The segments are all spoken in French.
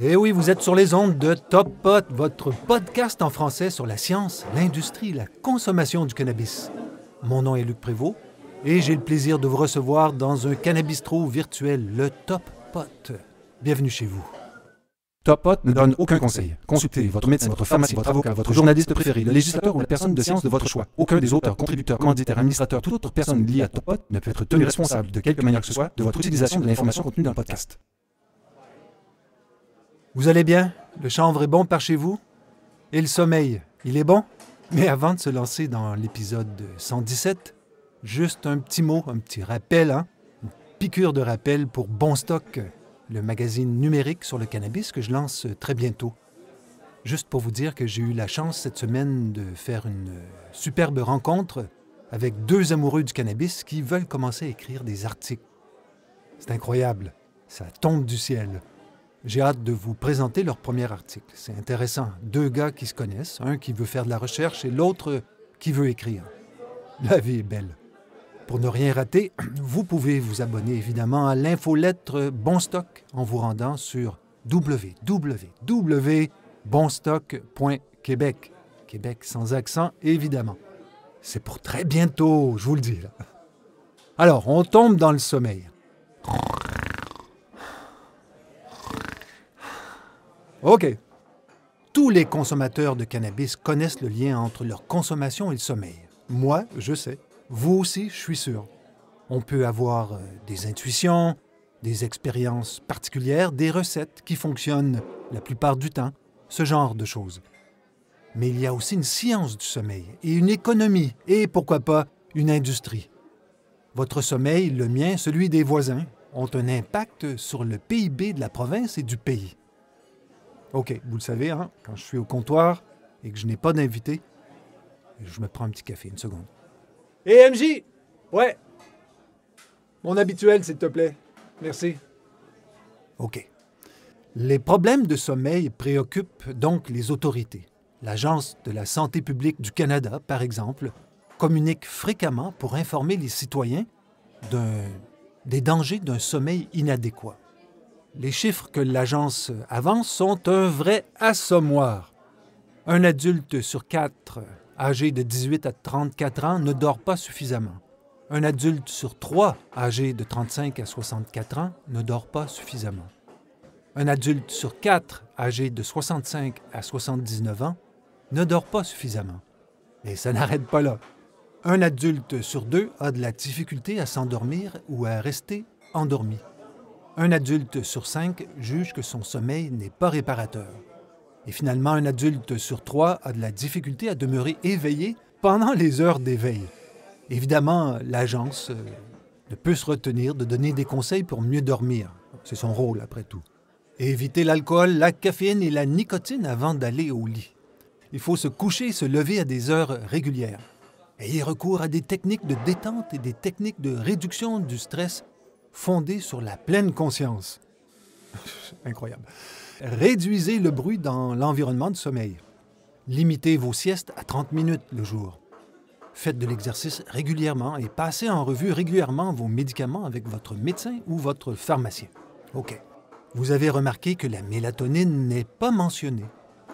Eh oui, vous êtes sur les ondes de Top Pot, votre podcast en français sur la science, l'industrie, la consommation du cannabis. Mon nom est Luc Prévost et j'ai le plaisir de vous recevoir dans un cannabistro virtuel, le Top Pot. Bienvenue chez vous. Top Pot ne donne aucun conseil. Consultez votre médecin, votre pharmacien, votre avocat, votre journaliste préféré, le législateur ou la personne de science de votre choix. Aucun des auteurs, contributeurs, commanditaires, administrateurs, toute autre personne liée à Top Pot ne peut être tenu responsable de quelque manière que ce soit de votre utilisation de l'information contenue dans le podcast. Vous allez bien? Le chanvre est bon par chez vous? Et le sommeil, il est bon? Mais avant de se lancer dans l'épisode 117, juste un petit mot, un petit rappel, une piqûre de rappel pour Bon Stock, le magazine numérique sur le cannabis que je lance très bientôt. Juste pour vous dire que j'ai eu la chance cette semaine de faire une superbe rencontre avec deux amoureux du cannabis qui veulent commencer à écrire des articles. C'est incroyable, ça tombe du ciel. J'ai hâte de vous présenter leur premier article. C'est intéressant. Deux gars qui se connaissent, un qui veut faire de la recherche et l'autre qui veut écrire. La vie est belle. Pour ne rien rater, vous pouvez vous abonner évidemment à l'infolettre Bon Stock en vous rendant sur www.bonstock.québec. Québec sans accent, évidemment. C'est pour très bientôt, je vous le dis. Là. Alors, on tombe dans le sommeil. OK. Tous les consommateurs de cannabis connaissent le lien entre leur consommation et le sommeil. Moi, je sais. Vous aussi, je suis sûr. On peut avoir des intuitions, des expériences particulières, des recettes qui fonctionnent la plupart du temps, ce genre de choses. Mais il y a aussi une science du sommeil et une économie et, pourquoi pas, une industrie. Votre sommeil, le mien, celui des voisins, ont un impact sur le PIB de la province et du pays. OK, vous le savez, quand je suis au comptoir et que je n'ai pas d'invité, je me prends un petit café, une seconde. Hé, MJ! Ouais! Mon habituel, s'il te plaît. Merci. OK. Les problèmes de sommeil préoccupent donc les autorités. L'Agence de la santé publique du Canada, par exemple, communique fréquemment pour informer les citoyens des dangers d'un sommeil inadéquat. Les chiffres que l'agence avance sont un vrai assommoir. Un adulte sur 4 âgé de 18 à 34 ans ne dort pas suffisamment. Un adulte sur 3 âgé de 35 à 64 ans ne dort pas suffisamment. Un adulte sur 4 âgé de 65 à 79 ans ne dort pas suffisamment. Et ça n'arrête pas là. Un adulte sur 2 a de la difficulté à s'endormir ou à rester endormi. Un adulte sur 5 juge que son sommeil n'est pas réparateur. Et finalement, un adulte sur 3 a de la difficulté à demeurer éveillé pendant les heures d'éveil. Évidemment, l'agence ne peut se retenir de donner des conseils pour mieux dormir. C'est son rôle, après tout. Et éviter l'alcool, la caféine et la nicotine avant d'aller au lit. Il faut se coucher et se lever à des heures régulières. Ayez recours à des techniques de détente et des techniques de réduction du stress fondées sur la pleine conscience. Incroyable. Réduisez le bruit dans l'environnement de sommeil. Limitez vos siestes à 30 minutes le jour. Faites de l'exercice régulièrement et passez en revue régulièrement vos médicaments avec votre médecin ou votre pharmacien. OK. Vous avez remarqué que la mélatonine n'est pas mentionnée.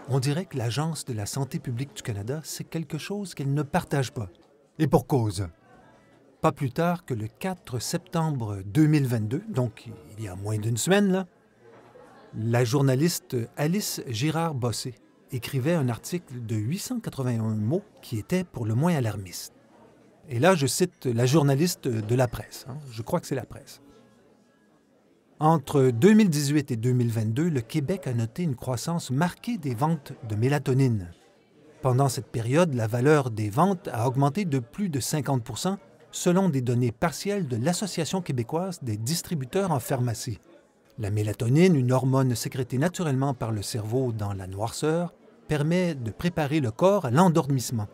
On dirait que l'Agence de la santé publique du Canada, c'est quelque chose qu'elle ne partage pas. Et pour cause. Pas plus tard que le 4 septembre 2022, donc il y a moins d'une semaine, là, la journaliste Alice Girard-Bossé écrivait un article de 881 mots qui était pour le moins alarmiste. Et là, je cite la journaliste de la presse. Je crois que c'est la presse. Entre 2018 et 2022, le Québec a noté une croissance marquée des ventes de mélatonine. Pendant cette période, la valeur des ventes a augmenté de plus de 50 % selon des données partielles de l'Association québécoise des distributeurs en pharmacie. La mélatonine, une hormone sécrétée naturellement par le cerveau dans la noirceur, permet de préparer le corps à l'endormissement.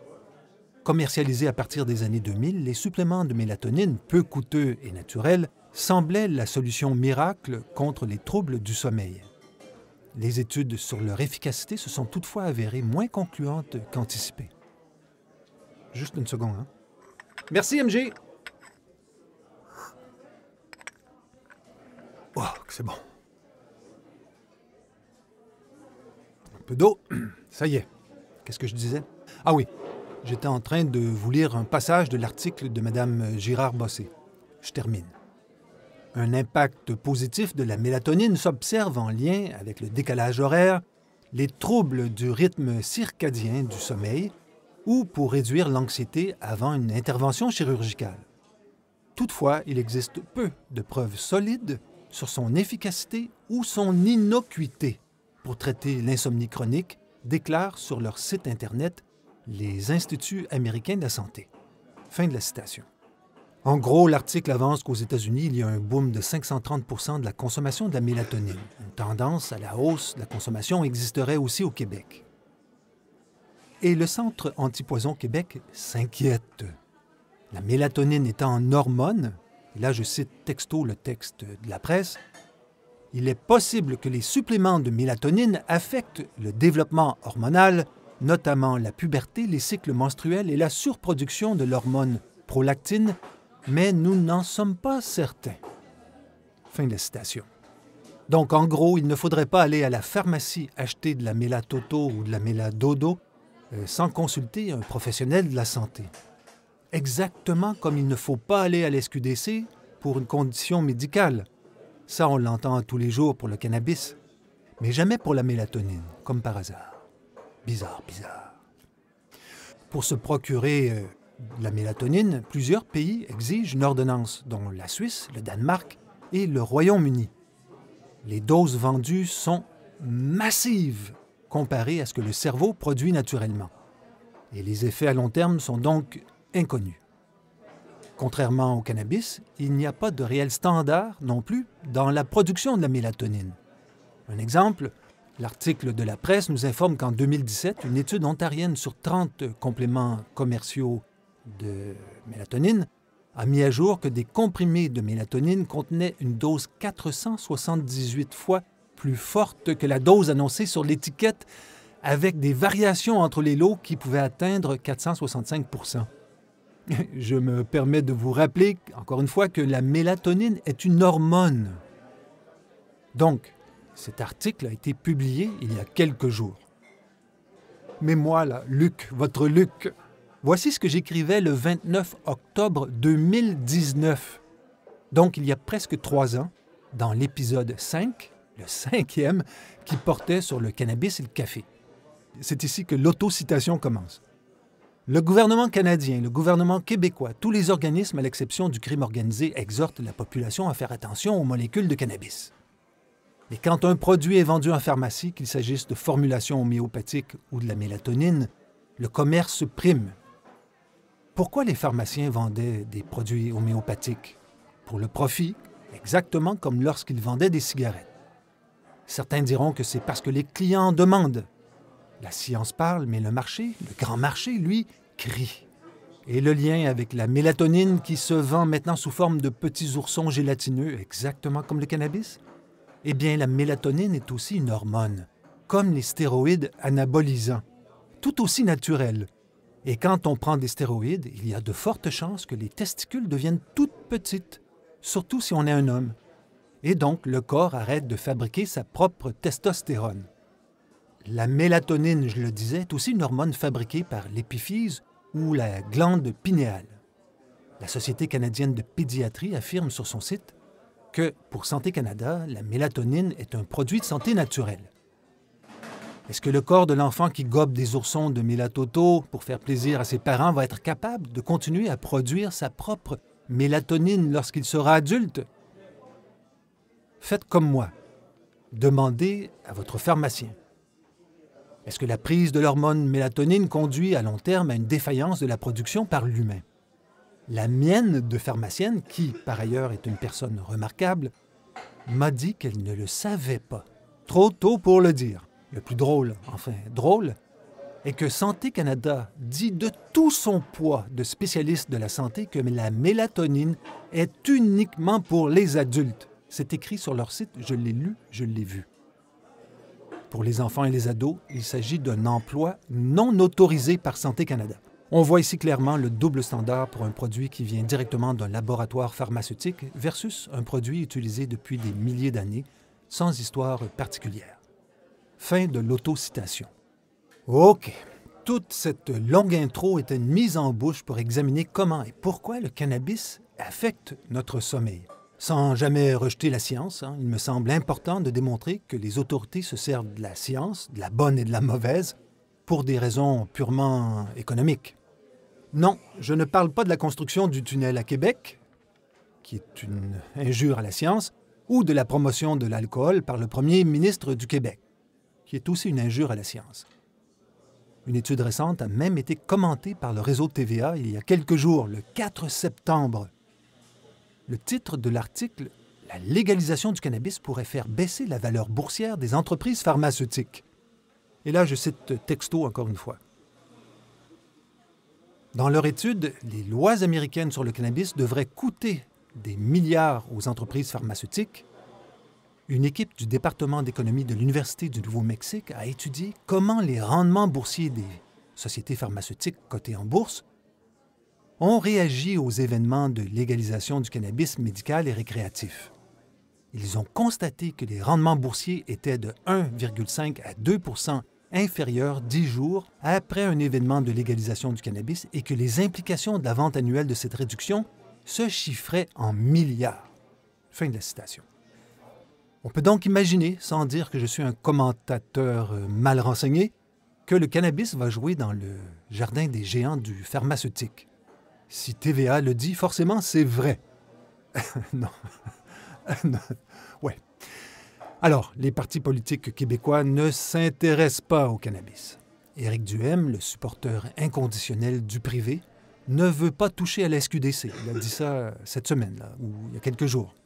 Commercialisés à partir des années 2000, les suppléments de mélatonine, peu coûteux et naturels, semblaient la solution miracle contre les troubles du sommeil. Les études sur leur efficacité se sont toutefois avérées moins concluantes qu'anticipées. Juste une seconde, Merci, MJ! Oh, c'est bon. Un peu d'eau. Ça y est. Qu'est-ce que je disais? Ah oui, j'étais en train de vous lire un passage de l'article de Mme Girard-Bossé. Je termine. Un impact positif de la mélatonine s'observe en lien avec le décalage horaire, les troubles du rythme circadien du sommeil ou pour réduire l'anxiété avant une intervention chirurgicale. Toutefois, il existe peu de preuves solides sur son efficacité ou son innocuité pour traiter l'insomnie chronique, déclarent sur leur site Internet les Instituts américains de la santé. Fin de la citation. En gros, l'article avance qu'aux États-Unis, il y a un boom de 530 % de la consommation de la mélatonine. Une tendance à la hausse de la consommation existerait aussi au Québec. Et le Centre antipoison Québec s'inquiète. La mélatonine étant une hormone, et là je cite texto le texte de la presse, il est possible que les suppléments de mélatonine affectent le développement hormonal, notamment la puberté, les cycles menstruels et la surproduction de l'hormone prolactine, mais nous n'en sommes pas certains. Fin de la citation. Donc, en gros, il ne faudrait pas aller à la pharmacie acheter de la mélatoto ou de la méladodo sans consulter un professionnel de la santé. Exactement comme il ne faut pas aller à l'SQDC pour une condition médicale. Ça, on l'entend tous les jours pour le cannabis, mais jamais pour la mélatonine, comme par hasard. Bizarre, bizarre. Pour se procurer la mélatonine, plusieurs pays exigent une ordonnance, dont la Suisse, le Danemark et le Royaume-Uni. Les doses vendues sont massives comparées à ce que le cerveau produit naturellement. Et les effets à long terme sont donc inconnus. Contrairement au cannabis, il n'y a pas de réel standard non plus dans la production de la mélatonine. Un exemple, l'article de la presse nous informe qu'en 2017, une étude ontarienne sur 30 compléments commerciaux de mélatonine a mis à jour que des comprimés de mélatonine contenaient une dose 478 fois plus forte que la dose annoncée sur l'étiquette, avec des variations entre les lots qui pouvaient atteindre 465 %. Je me permets de vous rappeler, encore une fois, que la mélatonine est une hormone. Donc, cet article a été publié il y a quelques jours. Mais moi, là, Luc, votre Luc, voici ce que j'écrivais le 29 octobre 2019. Donc, il y a presque 3 ans, dans l'épisode 5, le 5e, qui portait sur le cannabis et le café. C'est ici que l'autocitation commence. Le gouvernement canadien, le gouvernement québécois, tous les organismes, à l'exception du crime organisé, exhortent la population à faire attention aux molécules de cannabis. Et quand un produit est vendu en pharmacie, qu'il s'agisse de formulations homéopathiques ou de la mélatonine, le commerce prime. Pourquoi les pharmaciens vendaient des produits homéopathiques? Pour le profit, exactement comme lorsqu'ils vendaient des cigarettes. Certains diront que c'est parce que les clients en demandent. La science parle, mais le marché, le grand marché, lui, crie. Et le lien avec la mélatonine qui se vend maintenant sous forme de petits oursons gélatineux, exactement comme le cannabis? Eh bien, la mélatonine est aussi une hormone, comme les stéroïdes anabolisants, tout aussi naturelle. Et quand on prend des stéroïdes, il y a de fortes chances que les testicules deviennent toutes petites, surtout si on est un homme. Et donc, le corps arrête de fabriquer sa propre testostérone. La mélatonine, je le disais, est aussi une hormone fabriquée par l'épiphyse ou la glande pinéale. La Société canadienne de pédiatrie affirme sur son site que, pour Santé Canada, la mélatonine est un produit de santé naturelle. Est-ce que le corps de l'enfant qui gobe des oursons de mélatoto pour faire plaisir à ses parents va être capable de continuer à produire sa propre mélatonine lorsqu'il sera adulte? Faites comme moi. Demandez à votre pharmacien. Est-ce que la prise de l'hormone mélatonine conduit à long terme à une défaillance de la production par l'humain? La mienne de pharmacienne, qui par ailleurs est une personne remarquable, m'a dit qu'elle ne le savait pas. Trop tôt pour le dire. Le plus drôle, enfin drôle, est que Santé Canada dit de tout son poids de spécialiste de la santé que la mélatonine est uniquement pour les adultes. C'est écrit sur leur site, je l'ai lu, je l'ai vu. Pour les enfants et les ados, il s'agit d'un emploi non autorisé par Santé Canada. On voit ici clairement le double standard pour un produit qui vient directement d'un laboratoire pharmaceutique versus un produit utilisé depuis des milliers d'années, sans histoire particulière. Fin de l'autocitation. OK. Toute cette longue intro était une mise en bouche pour examiner comment et pourquoi le cannabis affecte notre sommeil. Sans jamais rejeter la science, il me semble important de démontrer que les autorités se servent de la science, de la bonne et de la mauvaise, pour des raisons purement économiques. Non, je ne parle pas de la construction du tunnel à Québec, qui est une injure à la science, ou de la promotion de l'alcool par le premier ministre du Québec, qui est aussi une injure à la science. Une étude récente a même été commentée par le réseau TVA il y a quelques jours, le 4 septembre. Le titre de l'article « La légalisation du cannabis pourrait faire baisser la valeur boursière des entreprises pharmaceutiques ». Et là, je cite texto encore une fois. Dans leur étude, les lois américaines sur le cannabis devraient coûter des milliards aux entreprises pharmaceutiques. Une équipe du département d'économie de l'Université du Nouveau-Mexique a étudié comment les rendements boursiers des sociétés pharmaceutiques cotées en bourse ont réagi aux événements de légalisation du cannabis médical et récréatif. Ils ont constaté que les rendements boursiers étaient de 1,5 à 2 % inférieurs 10 jours après un événement de légalisation du cannabis et que les implications de la vente annuelle de cette réduction se chiffraient en milliards. Fin de la citation. On peut donc imaginer, sans dire que je suis un commentateur mal renseigné, que le cannabis va jouer dans le jardin des géants du pharmaceutique. Si TVA le dit, forcément, c'est vrai. Non. Ouais. Alors, les partis politiques québécois ne s'intéressent pas au cannabis. Éric Duhaime, le supporter inconditionnel du privé, ne veut pas toucher à la SQDC. Il a dit ça cette semaine, là, ou il y a quelques jours.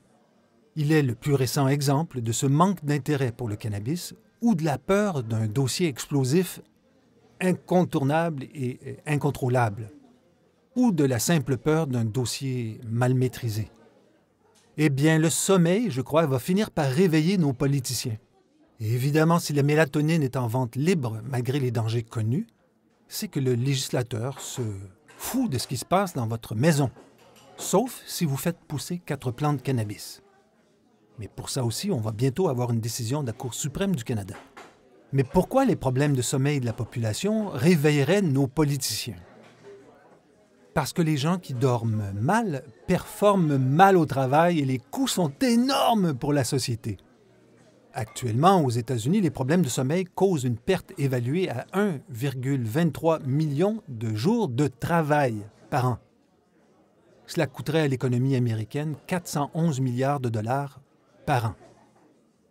Il est le plus récent exemple de ce manque d'intérêt pour le cannabis ou de la peur d'un dossier explosif incontournable et incontrôlable, ou de la simple peur d'un dossier mal maîtrisé. Eh bien, le sommeil, je crois, va finir par réveiller nos politiciens. Et évidemment, si la mélatonine est en vente libre malgré les dangers connus, c'est que le législateur se fout de ce qui se passe dans votre maison, sauf si vous faites pousser 4 plants de cannabis. Mais pour ça aussi, on va bientôt avoir une décision de la Cour suprême du Canada. Mais pourquoi les problèmes de sommeil de la population réveilleraient nos politiciens? Parce que les gens qui dorment mal performent mal au travail et les coûts sont énormes pour la société. Actuellement, aux États-Unis, les problèmes de sommeil causent une perte évaluée à 1,23 million de jours de travail par an. Cela coûterait à l'économie américaine 411 milliards de dollars par an.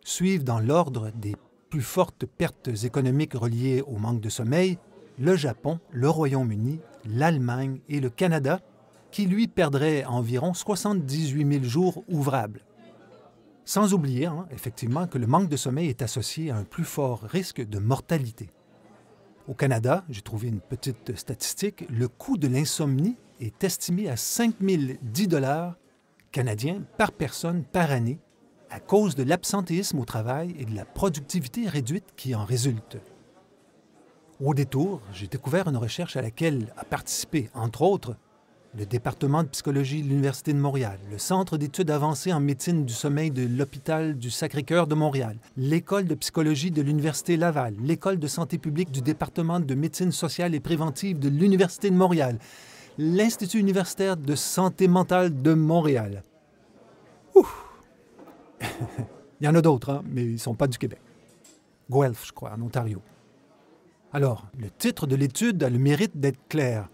Suivent dans l'ordre des plus fortes pertes économiques reliées au manque de sommeil le Japon, le Royaume-Uni, l'Allemagne et le Canada, qui lui perdraient environ 78 000 jours ouvrables. Sans oublier, effectivement, que le manque de sommeil est associé à un plus fort risque de mortalité. Au Canada, j'ai trouvé une petite statistique, le coût de l'insomnie est estimé à 5 010 $ canadiens par personne par année à cause de l'absentéisme au travail et de la productivité réduite qui en résulte. Au détour, j'ai découvert une recherche à laquelle a participé, entre autres, le département de psychologie de l'Université de Montréal, le Centre d'études avancées en médecine du sommeil de l'Hôpital du Sacré-Cœur de Montréal, l'École de psychologie de l'Université Laval, l'École de santé publique du département de médecine sociale et préventive de l'Université de Montréal, l'Institut universitaire de santé mentale de Montréal. Ouf! Il y en a d'autres, mais ils ne sont pas du Québec. Guelph, je crois, en Ontario. Alors, le titre de l'étude a le mérite d'être clair.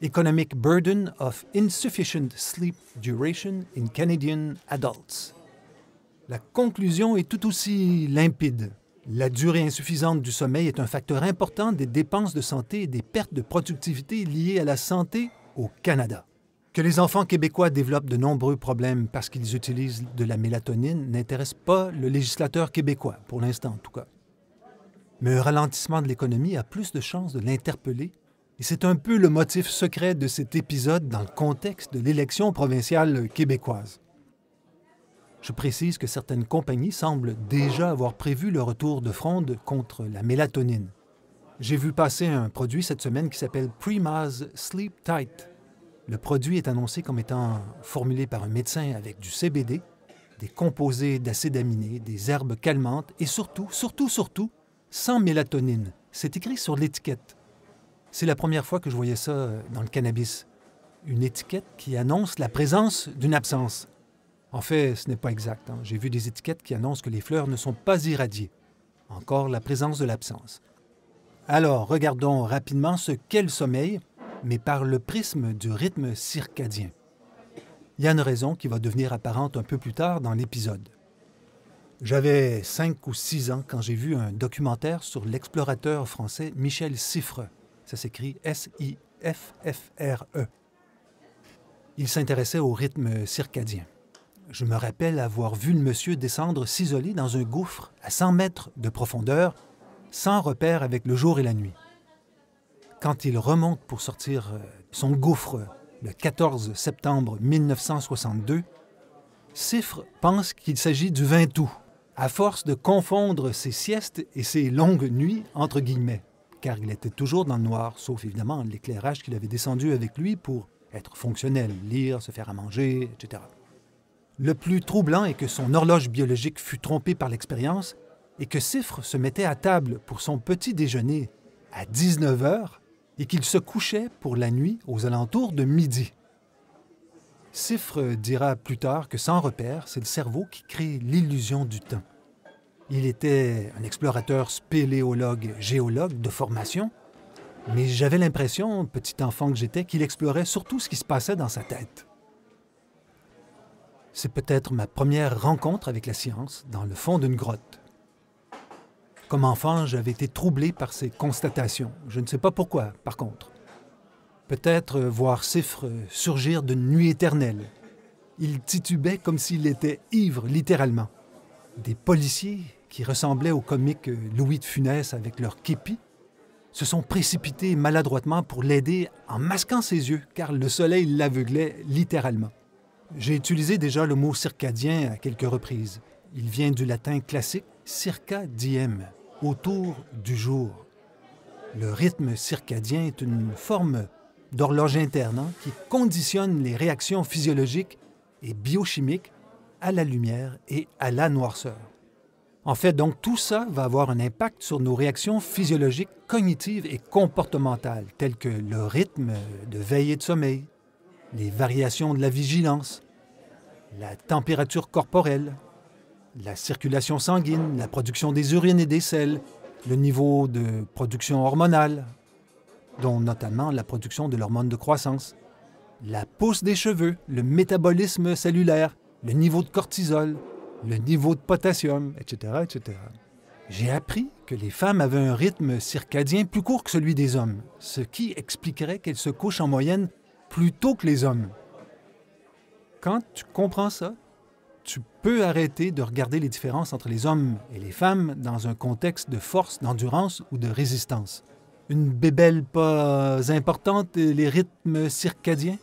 Economic Burden of Insufficient Sleep Duration in Canadian Adults. La conclusion est tout aussi limpide. La durée insuffisante du sommeil est un facteur important des dépenses de santé et des pertes de productivité liées à la santé au Canada. Que les enfants québécois développent de nombreux problèmes parce qu'ils utilisent de la mélatonine n'intéresse pas le législateur québécois, pour l'instant en tout cas. Mais un ralentissement de l'économie a plus de chances de l'interpeller, et c'est un peu le motif secret de cet épisode dans le contexte de l'élection provinciale québécoise. Je précise que certaines compagnies semblent déjà avoir prévu le retour de fronde contre la mélatonine. J'ai vu passer un produit cette semaine qui s'appelle Premaz Sleep Tight. Le produit est annoncé comme étant formulé par un médecin avec du CBD, des composés d'acides aminés, des herbes calmantes et surtout, sans mélatonine. C'est écrit sur l'étiquette. C'est la première fois que je voyais ça dans le cannabis. Une étiquette qui annonce la présence d'une absence. En fait, ce n'est pas exact. J'ai vu des étiquettes qui annoncent que les fleurs ne sont pas irradiées. Encore la présence de l'absence. Alors, regardons rapidement ce qu'est le sommeil, mais par le prisme du rythme circadien. Il y a une raison qui va devenir apparente un peu plus tard dans l'épisode. J'avais 5 ou 6 ans quand j'ai vu un documentaire sur l'explorateur français Michel Siffre. Ça s'écrit S-I-F-F-R-E. Il s'intéressait au rythme circadien. Je me rappelle avoir vu le monsieur descendre s'isoler dans un gouffre à 100 mètres de profondeur, sans repère avec le jour et la nuit. Quand il remonte pour sortir son gouffre le 14 septembre 1962, Siffre pense qu'il s'agit du 20 août, à force de confondre ses siestes et ses longues nuits entre guillemets, car il était toujours dans le noir, sauf évidemment l'éclairage qu'il avait descendu avec lui pour être fonctionnel, lire, se faire à manger, etc. Le plus troublant est que son horloge biologique fut trompée par l'expérience et que Siffre se mettait à table pour son petit déjeuner à 19 h et qu'il se couchait pour la nuit aux alentours de midi. Siffre dira plus tard que sans repère, c'est le cerveau qui crée l'illusion du temps. Il était un explorateur spéléologue-géologue de formation, mais j'avais l'impression, petit enfant que j'étais, qu'il explorait surtout ce qui se passait dans sa tête. C'est peut-être ma première rencontre avec la science dans le fond d'une grotte. Comme enfant, j'avais été troublé par ces constatations. Je ne sais pas pourquoi, par contre. Peut-être voir Siffre surgir d'une nuit éternelle. Il titubait comme s'il était ivre, littéralement. Des policiers, qui ressemblaient au comique Louis de Funès avec leur képi, se sont précipités maladroitement pour l'aider en masquant ses yeux, car le soleil l'aveuglait littéralement. J'ai utilisé déjà le mot circadien à quelques reprises. Il vient du latin classique circa diem, autour du jour. Le rythme circadien est une forme d'horloge interne qui conditionne les réactions physiologiques et biochimiques à la lumière et à la noirceur. En fait, donc, tout ça va avoir un impact sur nos réactions physiologiques, cognitives et comportementales, telles que le rythme de veille et de sommeil, les variations de la vigilance, la température corporelle, la circulation sanguine, la production des urines et des selles, le niveau de production hormonale, dont notamment la production de l'hormone de croissance, la pousse des cheveux, le métabolisme cellulaire, le niveau de cortisol, le niveau de potassium, etc., etc. J'ai appris que les femmes avaient un rythme circadien plus court que celui des hommes, ce qui expliquerait qu'elles se couchent en moyenne plus tôt que les hommes. Quand tu comprends ça, tu peux arrêter de regarder les différences entre les hommes et les femmes dans un contexte de force, d'endurance ou de résistance. Une bébelle pas importante, les rythmes circadiens?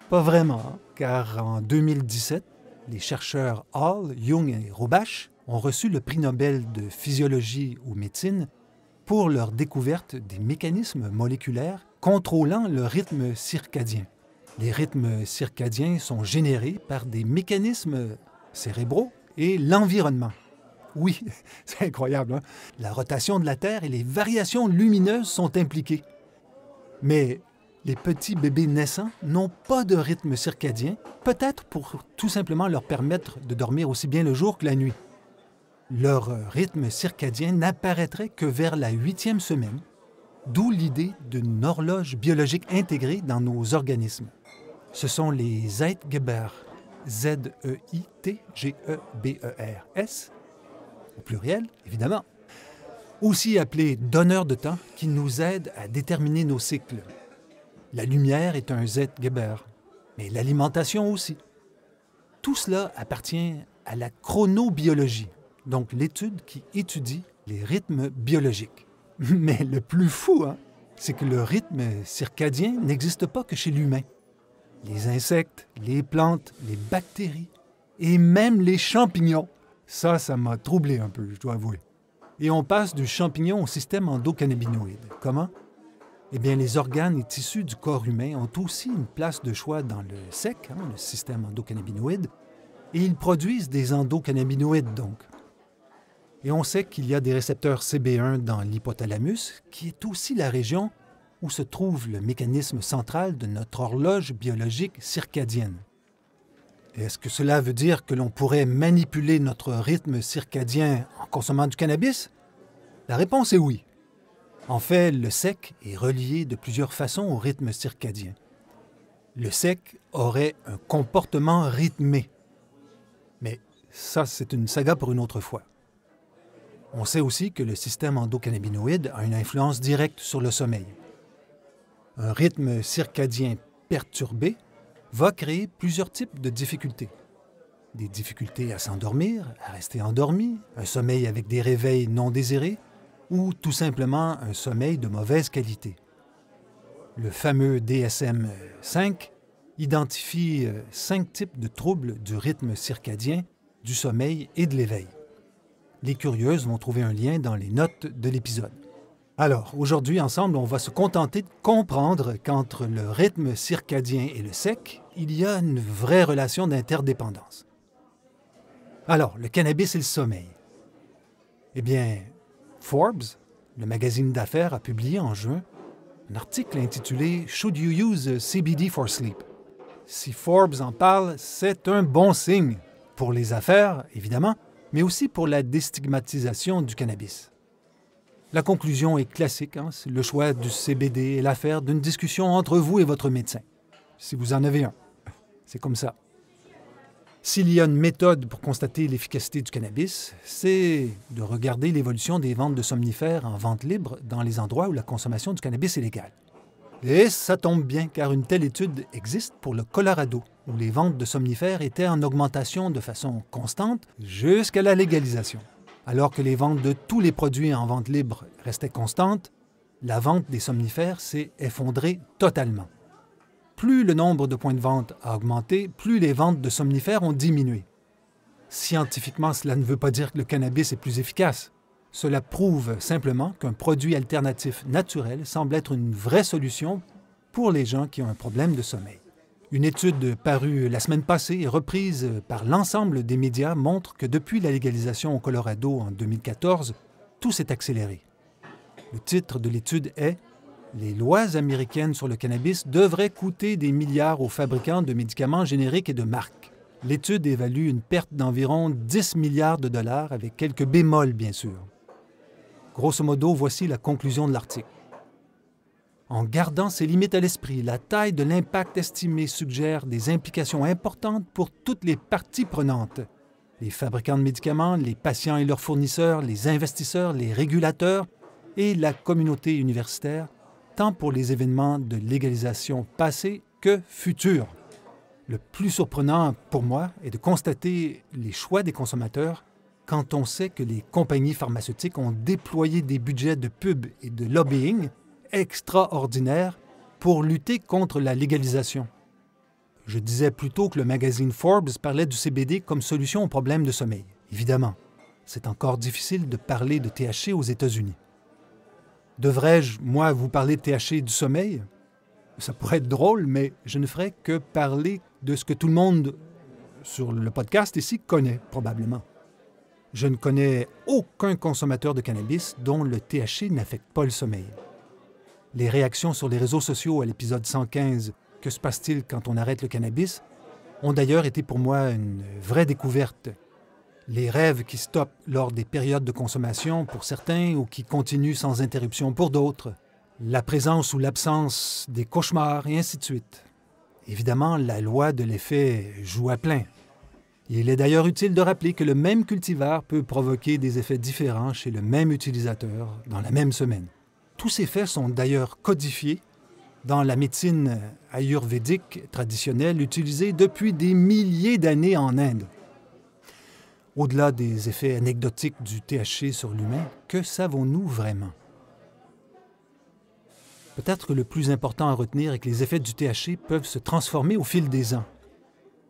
Pas vraiment, car en 2017, les chercheurs Hall, Jung et Robach ont reçu le prix Nobel de physiologie ou médecine pour leur découverte des mécanismes moléculaires contrôlant le rythme circadien. Les rythmes circadiens sont générés par des mécanismes cérébraux et l'environnement. Oui, c'est incroyable, hein? La rotation de la Terre et les variations lumineuses sont impliquées. Mais les petits bébés naissants n'ont pas de rythme circadien, peut-être pour tout simplement leur permettre de dormir aussi bien le jour que la nuit. Leur rythme circadien n'apparaîtrait que vers la 8e semaine, d'où l'idée d'une horloge biologique intégrée dans nos organismes. Ce sont les Zeitgeber, Z-E-I-T-G-E-B-E-R-S, au pluriel, évidemment, aussi appelés donneurs de temps, qui nous aident à déterminer nos cycles. La lumière est un Zeitgeber, mais l'alimentation aussi. Tout cela appartient à la chronobiologie, donc l'étude qui étudie les rythmes biologiques. Mais le plus fou, c'est que le rythme circadien n'existe pas que chez l'humain. Les insectes, les plantes, les bactéries et même les champignons. Ça m'a troublé un peu, je dois avouer. Et on passe du champignon au système endocannabinoïde. Comment? Eh bien, les organes et tissus du corps humain ont aussi une place de choix dans le SEC, le système endocannabinoïde, et ils produisent des endocannabinoïdes, donc. Et on sait qu'il y a des récepteurs CB1 dans l'hypothalamus, qui est aussi la région où se trouve le mécanisme central de notre horloge biologique circadienne. Est-ce que cela veut dire que l'on pourrait manipuler notre rythme circadien en consommant du cannabis? La réponse est oui. En fait, le sec est relié de plusieurs façons au rythme circadien. Le sec aurait un comportement rythmé. Mais ça, c'est une saga pour une autre fois. On sait aussi que le système endocannabinoïde a une influence directe sur le sommeil. Un rythme circadien perturbé va créer plusieurs types de difficultés. Des difficultés à s'endormir, à rester endormi, un sommeil avec des réveils non désirés ou tout simplement un sommeil de mauvaise qualité. Le fameux DSM-5 identifie 5 types de troubles du rythme circadien, du sommeil et de l'éveil. Les curieuses vont trouver un lien dans les notes de l'épisode. Alors, aujourd'hui, ensemble, on va se contenter de comprendre qu'entre le rythme circadien et le sec, il y a une vraie relation d'interdépendance. Alors, le cannabis et le sommeil. Eh bien, Forbes, le magazine d'affaires, a publié en juin un article intitulé « Should you use CBD for sleep ?» Si Forbes en parle, c'est un bon signe pour les affaires, évidemment, mais aussi pour la déstigmatisation du cannabis. La conclusion est classique, c'est le choix du CBD est l'affaire d'une discussion entre vous et votre médecin, si vous en avez un. C'est comme ça. S'il y a une méthode pour constater l'efficacité du cannabis, c'est de regarder l'évolution des ventes de somnifères en vente libre dans les endroits où la consommation du cannabis est légale. Et ça tombe bien, car une telle étude existe pour le Colorado, où les ventes de somnifères étaient en augmentation de façon constante jusqu'à la légalisation. Alors que les ventes de tous les produits en vente libre restaient constantes, la vente des somnifères s'est effondrée totalement. Plus le nombre de points de vente a augmenté, plus les ventes de somnifères ont diminué. Scientifiquement, cela ne veut pas dire que le cannabis est plus efficace. Cela prouve simplement qu'un produit alternatif naturel semble être une vraie solution pour les gens qui ont un problème de sommeil. Une étude parue la semaine passée et reprise par l'ensemble des médias montre que depuis la légalisation au Colorado en 2014, tout s'est accéléré. Le titre de l'étude est « Les lois américaines sur le cannabis devraient coûter des milliards aux fabricants de médicaments génériques et de marques ». L'étude évalue une perte d'environ 10 milliards de dollars avec quelques bémols, bien sûr. Grosso modo, voici la conclusion de l'article. En gardant ces limites à l'esprit, la taille de l'impact estimé suggère des implications importantes pour toutes les parties prenantes. Les fabricants de médicaments, les patients et leurs fournisseurs, les investisseurs, les régulateurs et la communauté universitaire, tant pour les événements de légalisation passés que futurs. Le plus surprenant pour moi est de constater les choix des consommateurs quand on sait que les compagnies pharmaceutiques ont déployé des budgets de pub et de lobbying extraordinaires pour lutter contre la légalisation. Je disais plutôt que le magazine Forbes parlait du CBD comme solution au problème de sommeil. Évidemment, c'est encore difficile de parler de THC aux États-Unis. Devrais-je, moi, vous parler de THC et du sommeil? Ça pourrait être drôle, mais je ne ferai que parler de ce que tout le monde sur le podcast ici connaît, probablement. Je ne connais aucun consommateur de cannabis dont le THC n'affecte pas le sommeil. Les réactions sur les réseaux sociaux à l'épisode 115 « Que se passe-t-il quand on arrête le cannabis ?» ont d'ailleurs été pour moi une vraie découverte. Les rêves qui stoppent lors des périodes de consommation pour certains ou qui continuent sans interruption pour d'autres. La présence ou l'absence des cauchemars et ainsi de suite. Évidemment, la loi de l'effet joue à plein. Il est d'ailleurs utile de rappeler que le même cultivar peut provoquer des effets différents chez le même utilisateur dans la même semaine. Tous ces faits sont d'ailleurs codifiés dans la médecine ayurvédique traditionnelle utilisée depuis des milliers d'années en Inde. Au-delà des effets anecdotiques du THC sur l'humain, que savons-nous vraiment? Peut-être que le plus important à retenir est que les effets du THC peuvent se transformer au fil des ans,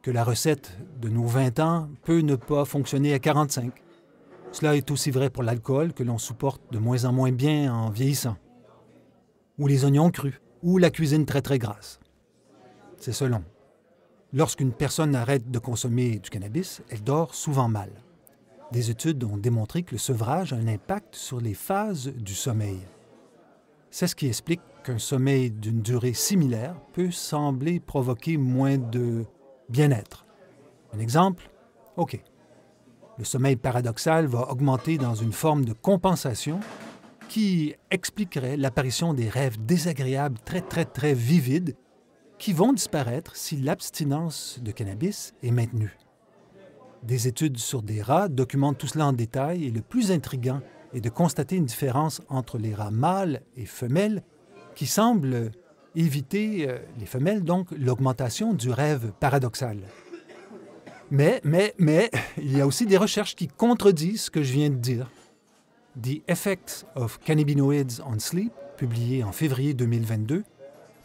que la recette de nos 20 ans peut ne pas fonctionner à 45. Cela est aussi vrai pour l'alcool que l'on supporte de moins en moins bien en vieillissant, ou les oignons crus, ou la cuisine très très grasse. C'est selon. Lorsqu'une personne arrête de consommer du cannabis, elle dort souvent mal. Des études ont démontré que le sevrage a un impact sur les phases du sommeil. C'est ce qui explique qu'un sommeil d'une durée similaire peut sembler provoquer moins de bien-être. Un exemple? OK. Le sommeil paradoxal va augmenter dans une forme de compensation qui expliquerait l'apparition des rêves désagréables très vivides qui vont disparaître si l'abstinence de cannabis est maintenue. Des études sur des rats documentent tout cela en détail et le plus intriguant est de constater une différence entre les rats mâles et femelles qui semblent éviter, les femelles, donc, l'augmentation du rêve paradoxal. Mais, il y a aussi des recherches qui contredisent ce que je viens de dire. The Effects of Cannabinoids on Sleep, publié en février 2022,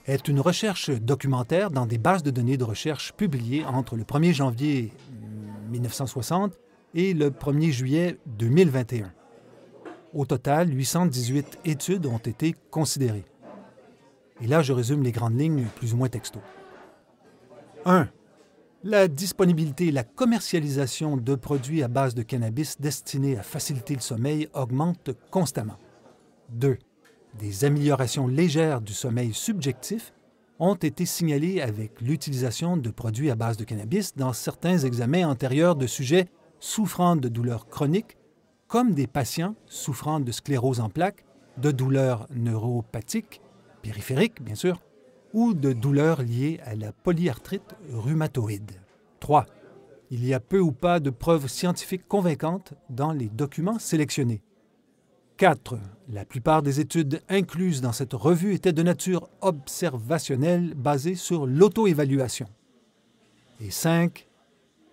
est une recherche documentaire dans des bases de données de recherche publiées entre le 1er janvier 1960 et le 1er juillet 2021. Au total, 818 études ont été considérées. Et là, je résume les grandes lignes plus ou moins texto. 1. La disponibilité et la commercialisation de produits à base de cannabis destinés à faciliter le sommeil augmente constamment. 2. Des améliorations légères du sommeil subjectif ont été signalées avec l'utilisation de produits à base de cannabis dans certains examens antérieurs de sujets souffrant de douleurs chroniques, comme des patients souffrant de sclérose en plaques, de douleurs neuropathiques, périphériques bien sûr, ou de douleurs liées à la polyarthrite rhumatoïde. 3. Il y a peu ou pas de preuves scientifiques convaincantes dans les documents sélectionnés. 4. La plupart des études incluses dans cette revue étaient de nature observationnelle basée sur l'auto-évaluation. Et 5.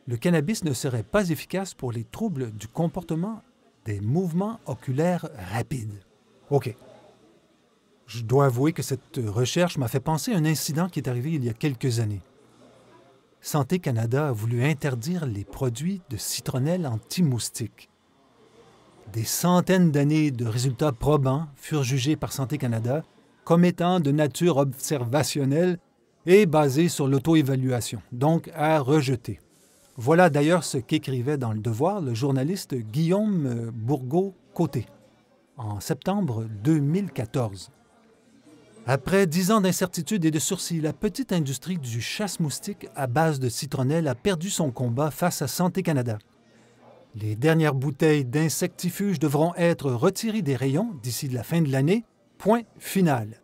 Le cannabis ne serait pas efficace pour les troubles du comportement des mouvements oculaires rapides. OK. Je dois avouer que cette recherche m'a fait penser à un incident qui est arrivé il y a quelques années. Santé Canada a voulu interdire les produits de citronnelle anti-moustique. Des centaines d'années de résultats probants furent jugés par Santé Canada comme étant de nature observationnelle et basés sur l'auto-évaluation, donc à rejeter. Voilà d'ailleurs ce qu'écrivait dans Le Devoir le journaliste Guillaume Bourgault-Côté en septembre 2014. Après 10 ans d'incertitude et de sursis, la petite industrie du chasse-moustique à base de citronnelle a perdu son combat face à Santé Canada. Les dernières bouteilles d'insectifuges devront être retirées des rayons d'ici la fin de l'année. Point final.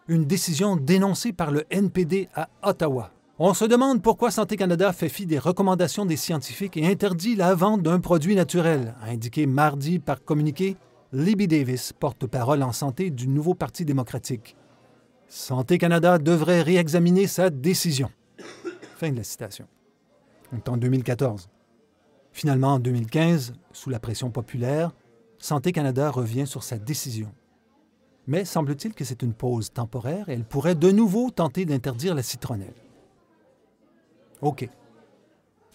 Une décision dénoncée par le NPD à Ottawa. On se demande pourquoi Santé Canada fait fi des recommandations des scientifiques et interdit la vente d'un produit naturel, a indiqué mardi par communiqué Libby Davis, porte-parole en santé du nouveau Parti démocratique. Santé Canada devrait réexaminer sa décision. Fin de la citation. On est en 2014. Finalement, en 2015, sous la pression populaire, Santé Canada revient sur sa décision. Mais semble-t-il que c'est une pause temporaire et elle pourrait de nouveau tenter d'interdire la citronnelle. OK.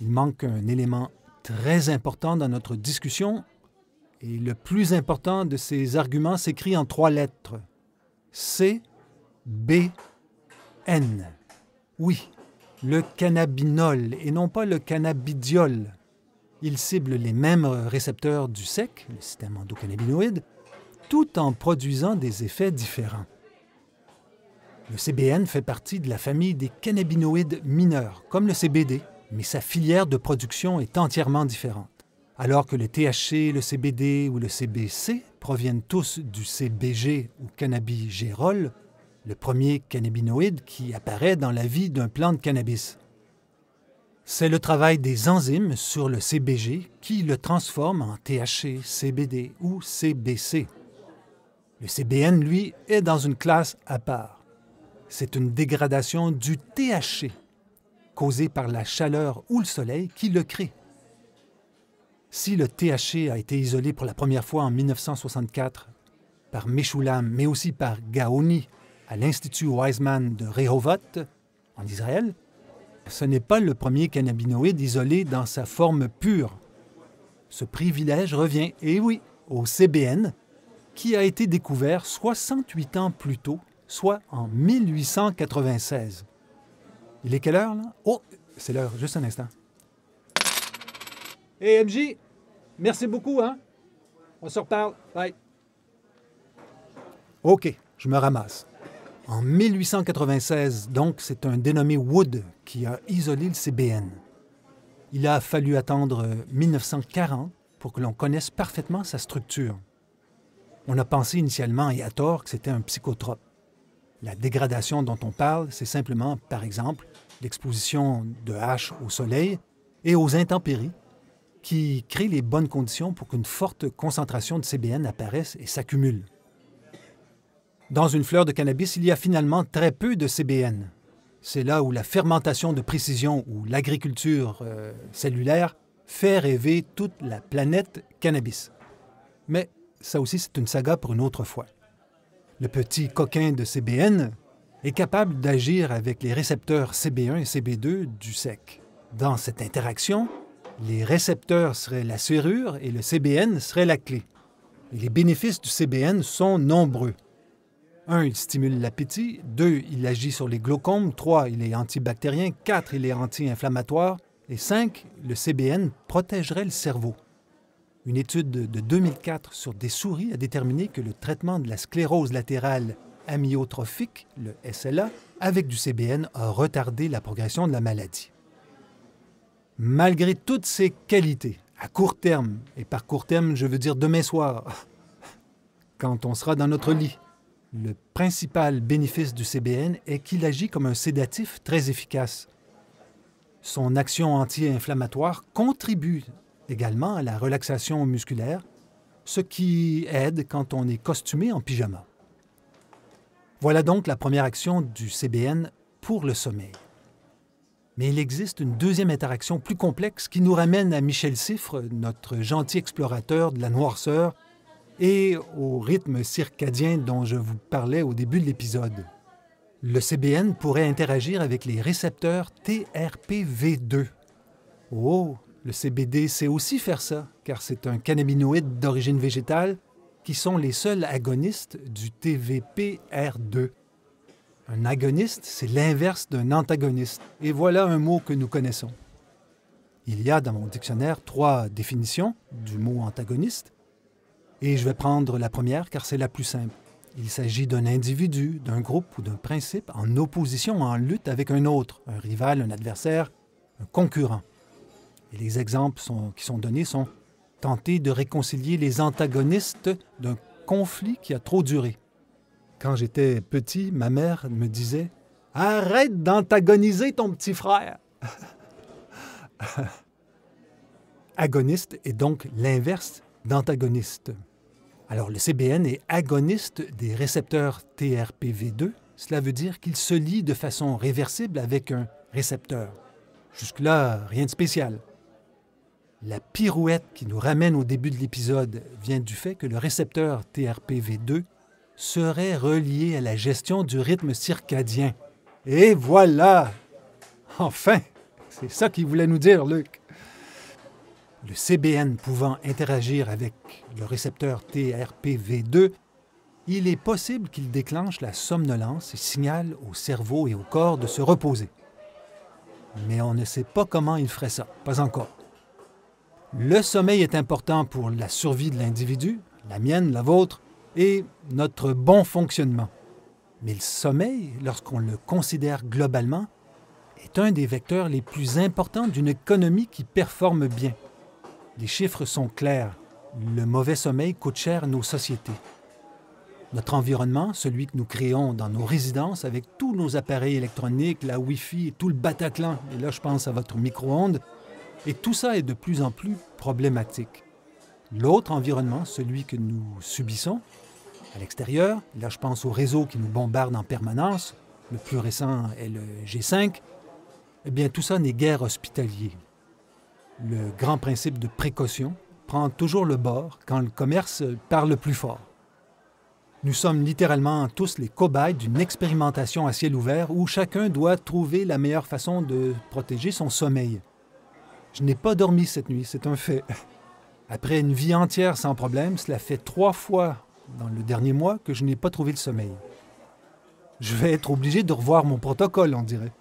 Il manque un élément très important dans notre discussion et le plus important de ces arguments s'écrit en 3 lettres. CBN. Oui, le cannabinol et non pas le cannabidiol. Il cible les mêmes récepteurs du SEC, le système endocannabinoïde, tout en produisant des effets différents. Le CBN fait partie de la famille des cannabinoïdes mineurs, comme le CBD, mais sa filière de production est entièrement différente. Alors que le THC, le CBD ou le CBC proviennent tous du CBG ou cannabigérol, le premier cannabinoïde qui apparaît dans la vie d'un plant de cannabis. C'est le travail des enzymes sur le CBG qui le transforme en THC, CBD ou CBC. Le CBN, lui, est dans une classe à part. C'est une dégradation du THC, causée par la chaleur ou le soleil qui le crée. Si le THC a été isolé pour la première fois en 1964 par Meshulam, mais aussi par Gaoni à l'Institut Weizmann de Rehovot, en Israël, ce n'est pas le premier cannabinoïde isolé dans sa forme pure. Ce privilège revient, et oui, au CBN, qui a été découvert 68 ans plus tôt, soit en 1896. Il est quelle heure, là? Oh, c'est l'heure, juste un instant. Hey, MJ, Merci beaucoup, hein? On se reparle. Bye. OK, je me ramasse. En 1896, donc, c'est un dénommé Wood qui a isolé le CBN. Il a fallu attendre 1940 pour que l'on connaisse parfaitement sa structure. On a pensé initialement, et à tort, que c'était un psychotrope. La dégradation dont on parle, c'est simplement, par exemple, l'exposition de H au soleil et aux intempéries qui créent les bonnes conditions pour qu'une forte concentration de CBN apparaisse et s'accumule. Dans une fleur de cannabis, il y a finalement très peu de CBN. C'est là où la fermentation de précision ou l'agriculture cellulaire fait rêver toute la planète cannabis. Mais ça aussi, c'est une saga pour une autre fois. Le petit coquin de CBN est capable d'agir avec les récepteurs CB1 et CB2 du sec. Dans cette interaction, les récepteurs seraient la serrure et le CBN serait la clé. Et les bénéfices du CBN sont nombreux. 1, il stimule l'appétit. 2, il agit sur les glaucomes. 3, il est antibactérien. 4, il est anti-inflammatoire. Et 5, le CBN protégerait le cerveau. Une étude de 2004 sur des souris a déterminé que le traitement de la sclérose latérale amyotrophique, le SLA, avec du CBN a retardé la progression de la maladie. Malgré toutes ces qualités, à court terme, et par court terme, je veux dire demain soir, quand on sera dans notre lit, le principal bénéfice du CBN est qu'il agit comme un sédatif très efficace. Son action anti-inflammatoire contribue également à la relaxation musculaire, ce qui aide quand on est costumé en pyjama. Voilà donc la première action du CBN pour le sommeil. Mais il existe une deuxième interaction plus complexe qui nous ramène à Michel Siffre, notre gentil explorateur de la noirceur, et au rythme circadien dont je vous parlais au début de l'épisode. Le CBN pourrait interagir avec les récepteurs TRPV2. Oh, le CBD sait aussi faire ça, car c'est un cannabinoïde d'origine végétale qui sont les seuls agonistes du TVPR2. Un agoniste, c'est l'inverse d'un antagoniste. Et voilà un mot que nous connaissons. Il y a dans mon dictionnaire 3 définitions du mot antagoniste. Et je vais prendre la première car c'est la plus simple. Il s'agit d'un individu, d'un groupe ou d'un principe en opposition, en lutte avec un autre, un rival, un adversaire, un concurrent. Et les exemples qui sont donnés sont tenter de réconcilier les antagonistes d'un conflit qui a trop duré. Quand j'étais petit, ma mère me disait « Arrête d'antagoniser ton petit frère! » Agoniste est donc l'inverse d'antagoniste. Alors, le CBN est agoniste des récepteurs TRPV2. Cela veut dire qu'il se lie de façon réversible avec un récepteur. Jusque-là, rien de spécial. La pirouette qui nous ramène au début de l'épisode vient du fait que le récepteur TRPV2 serait relié à la gestion du rythme circadien. Et voilà! Enfin! C'est ça qu'il voulait nous dire, Luc. Le CBN pouvant interagir avec le récepteur TRPV2, il est possible qu'il déclenche la somnolence et signale au cerveau et au corps de se reposer. Mais on ne sait pas comment il ferait ça, pas encore. Le sommeil est important pour la survie de l'individu, la mienne, la vôtre, et notre bon fonctionnement. Mais le sommeil, lorsqu'on le considère globalement, est un des vecteurs les plus importants d'une économie qui performe bien. Les chiffres sont clairs. Le mauvais sommeil coûte cher à nos sociétés. Notre environnement, celui que nous créons dans nos résidences avec tous nos appareils électroniques, la Wi-Fi et tout le Bataclan, et là je pense à votre micro-ondes, et tout ça est de plus en plus problématique. L'autre environnement, celui que nous subissons, à l'extérieur, là je pense aux réseaux qui nous bombardent en permanence, le plus récent est le G5, eh bien tout ça n'est guère hospitalier. Le grand principe de précaution prend toujours le bord quand le commerce parle plus fort. Nous sommes littéralement tous les cobayes d'une expérimentation à ciel ouvert où chacun doit trouver la meilleure façon de protéger son sommeil. Je n'ai pas dormi cette nuit, c'est un fait. Après une vie entière sans problème, cela fait 3 fois dans le dernier mois que je n'ai pas trouvé le sommeil. Je vais être obligé de revoir mon protocole, on dirait.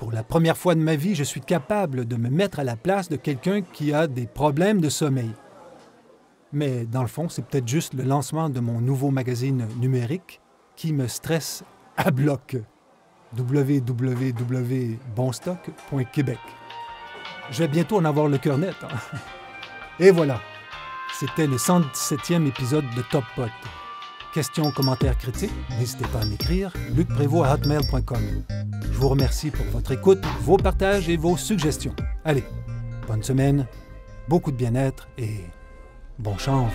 Pour la première fois de ma vie, je suis capable de me mettre à la place de quelqu'un qui a des problèmes de sommeil. Mais dans le fond, c'est peut-être juste le lancement de mon nouveau magazine numérique qui me stresse à bloc. www.bonstock.québec. Je vais bientôt en avoir le cœur net. Hein? Et voilà, c'était le 117e épisode de Top Pot. Questions, commentaires, critiques, n'hésitez pas à m'écrire, lucprévost@hotmail.com. Je vous remercie pour votre écoute, vos partages et vos suggestions. Allez, bonne semaine, beaucoup de bien-être et bon chanvre.